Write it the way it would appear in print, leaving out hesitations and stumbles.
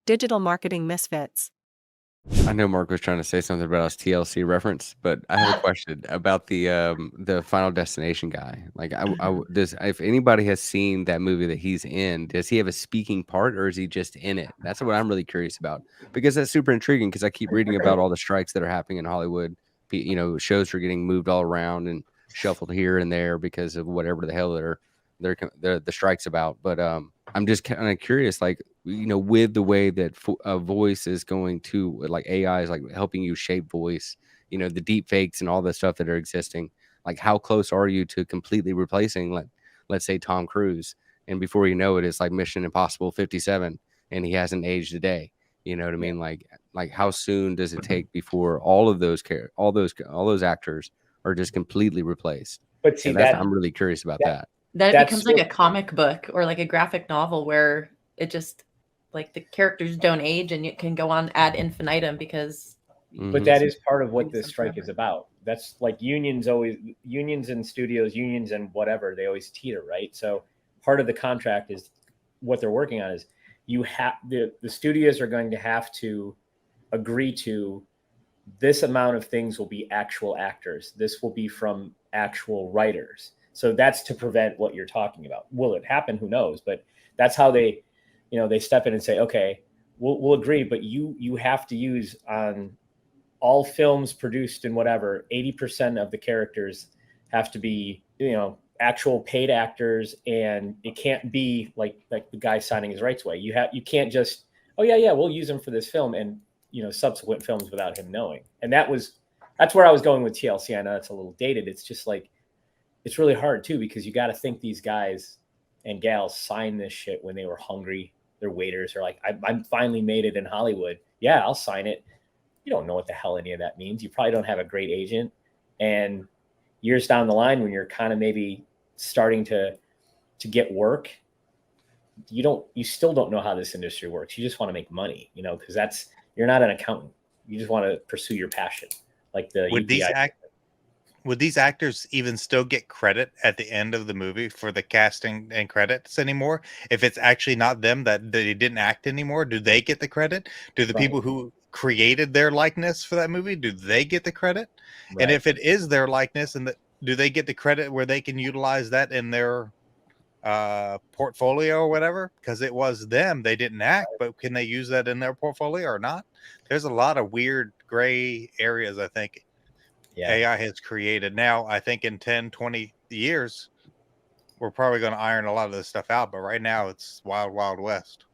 Digital Marketing Misfits. I know Mark was trying to say something about his TLC reference, but I have a question about the Final Destination guy. Like, does if anybody has seen that movie that he's in, does he have a speaking part or is he just in it? That's what I'm really curious about because that's super intriguing because I keep reading about all the strikes that are happening in Hollywood. Shows are getting moved all around and shuffled here and there because of whatever the hell the strikes about. But I'm just kind of curious, like, with the way that a voice is going to, like, AI is like helping you shape voice, the deep fakes and all the stuff that are existing. Like, how close are you to completely replacing, like, let's say Tom Cruise, and before you know it, it's like Mission Impossible 57, and he hasn't aged a day. You know what I Yeah. mean? Like how soon does it take before all of all those actors are just completely replaced? But see And that I'm really curious about that that. Then it that's becomes like what a comic book or like a graphic novel where it just like the characters don't age and it can go on ad infinitum because but Hmm. that is part of what brings this them strike is forever. about. That's like unions and studios, unions and whatever, they always teeter, right? So part of the contract is what they're working on is the studios are going to have to agree to this amount of things will be actual actors. This will be from actual writers. So that's to prevent what you're talking about. Will it happen? Who knows? But that's how they step in and say, okay, we'll agree, but you have to use on all films produced in whatever 80% of the characters have to be actual paid actors, and it can't be like the guy signing his rights away. You can't just, oh yeah, we'll use him for this film and subsequent films without him knowing. And that's where I was going with TLC. I know it's a little dated. It's just like it's really hard too because you got to think these guys and gals signed this shit when they were hungry. Their waiters are like, I'm finally made it in Hollywood. Yeah, I'll sign it. You don't know what the hell any of that means. You probably don't have a great agent. And years down the line, when you're kind of maybe starting to get work, you still don't know how this industry works. You just want to make money, because you're not an accountant. You just want to pursue your passion, like the Would these UPI. act would these actors even still get credit at the end of the movie for the casting and credits anymore? If it's actually not them that they didn't act anymore, do they get the credit? Do the Right, people who created their likeness for that movie, do they get the credit? And right. if it is their likeness, do they get the credit where they can utilize that in their portfolio or whatever? Because it was them, they didn't act, but can they use that in their portfolio or not? There's a lot of weird gray areas, I think, Yeah. AI has created. Now, I think in 10, 20 years, we're probably going to iron a lot of this stuff out. But right now, it's wild, wild west.